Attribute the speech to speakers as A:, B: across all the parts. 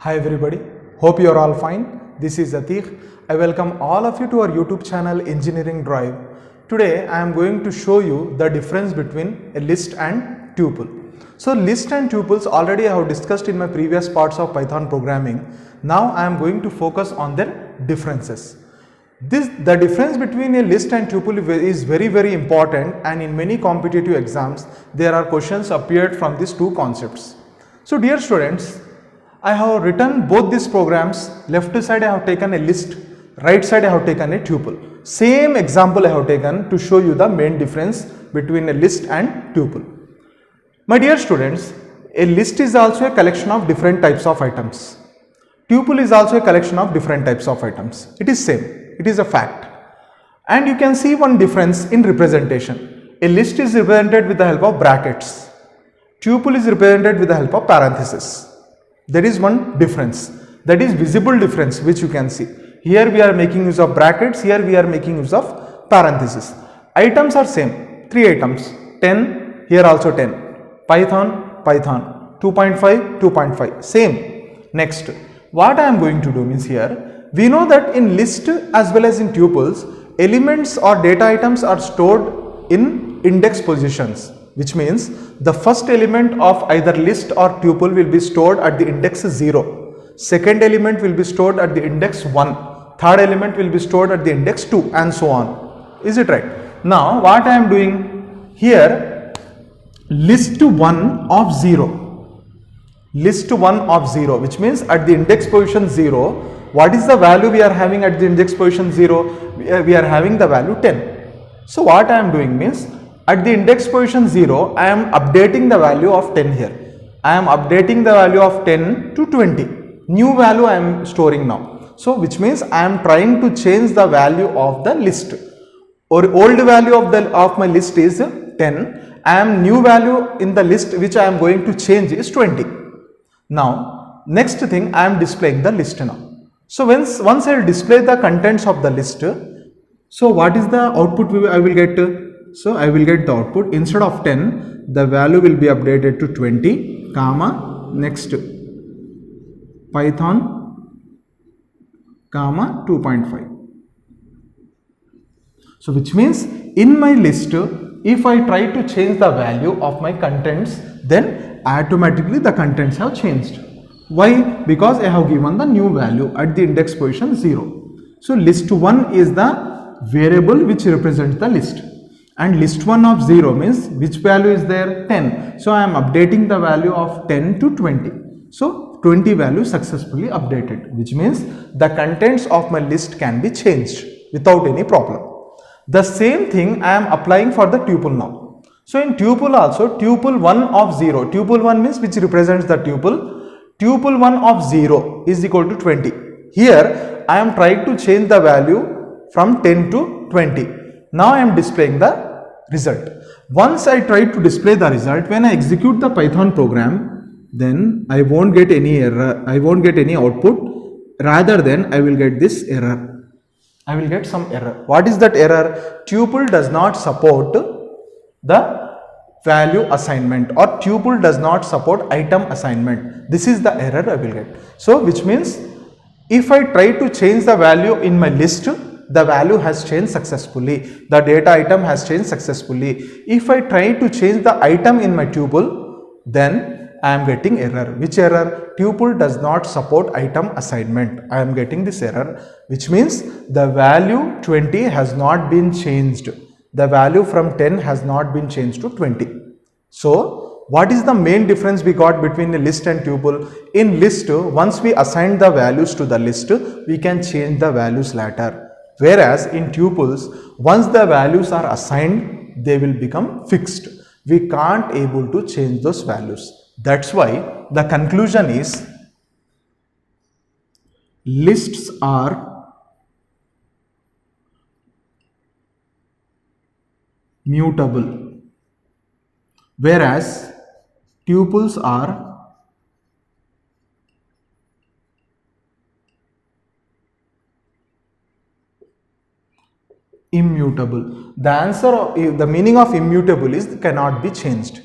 A: Hi everybody, hope you are all fine. This is Atiq. I welcome all of you to our YouTube channel Engineering Drive. Today I am going to show you the difference between a list and tuple. So list and tuples already I have discussed in my previous parts of Python programming. Now I am going to focus on their differences. The difference between a list and tuple is very important, and in many competitive exams there are questions appeared from these two concepts. So dear students, I have written both these programs. Left side I have taken a list, right side I have taken a tuple. Same example I have taken to show you the main difference between a list and tuple. My dear students, a list is also a collection of different types of items. Tuple is also a collection of different types of items. It is same. It is a fact. And you can see one difference in representation. A list is represented with the help of brackets. Tuple is represented with the help of parentheses. There is one difference, that is visible difference, which you can see. Here we are making use of brackets, here we are making use of parentheses. Items are same, 3 items, 10, here also 10. Python, 2.5, 2.5, same. Next, what I am going to do means here, we know that in list as well as in tuples, elements or data items are stored in index positions, which means the first element of either list or tuple will be stored at the index 0. Second element will be stored at the index 1. Third element will be stored at the index 2 and so on. Is it right? Now what I am doing here, list 1 of 0. List 1 of 0, which means at the index position 0, what is the value we are having at the index position 0? We are having the value 10. So what I am doing means, at the index position 0, I am updating the value of 10 here. I am updating the value of 10 to 20. New value I am storing now. So which means I am trying to change the value of the list. Or old value of my list is 10. I am new value in the list which I am going to change is 20. Now next thing, I am displaying the list now. So once I will display the contents of the list, so what is the output I will get? So I will get the output, instead of 10, the value will be updated to 20, comma, next Python, comma, 2.5. So which means in my list, if I try to change the value of my contents, then automatically the contents have changed. Why? Because I have given the new value at the index position 0. So list 1 is the variable which represents the list. And list 1 of 0 means which value is there? 10. So I am updating the value of 10 to 20. So 20 value successfully updated, which means the contents of my list can be changed without any problem. The same thing I am applying for the tuple now. So in tuple also, tuple 1 of 0, tuple 1 means which represents the tuple, tuple 1 of 0 is equal to 20. Here I am trying to change the value from 10 to 20. Now I am displaying the result. Once I try to display the result, when I execute the Python program, then I won't get any error, I won't get any output, rather than I will get this error. I will get some error. What is that error? Tuple does not support the value assignment, or tuple does not support item assignment. This is the error I will get. So which means if I try to change the value in my list, the value has changed successfully, the data item has changed successfully. If I try to change the item in my tuple, then I am getting error. Which error? Tuple does not support item assignment. I am getting this error, which means the value 20 has not been changed. The value from 10 has not been changed to 20. So what is the main difference we got between a list and tuple? In list, once we assign the values to the list, we can change the values later. Whereas in tuples, once the values are assigned, they will become fixed. We can't able to change those values. That's why the conclusion is lists are mutable, whereas tuples are immutable. The meaning of immutable is cannot be changed.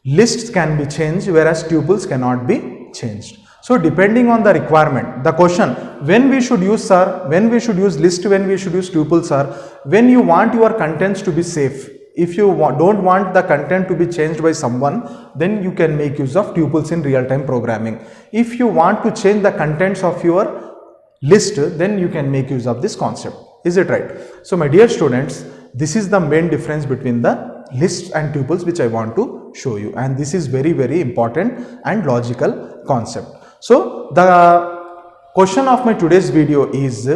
A: Lists can be changed, whereas tuples cannot be changed. So depending on the requirement, the question when we should use sir, when we should use list, when we should use tuple sir, when you want your contents to be safe. If you don't want the content to be changed by someone, then you can make use of tuples in real-time programming. If you want to change the contents of your list, then you can make use of this concept. Is it right? So my dear students, this is the main difference between the lists and tuples which I want to show you, and this is very important and logical concept. So the question of my today's video is,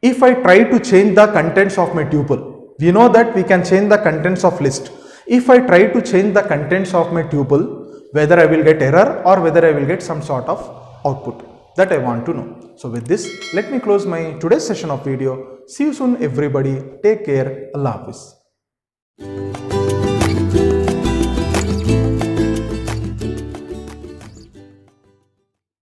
A: if I try to change the contents of my tuple, we know that we can change the contents of list. If I try to change the contents of my tuple, whether I will get error or whether I will get some sort of output, that I want to know. So with this, let me close my today's session of video. See you soon everybody. Take care. Allah Hafiz.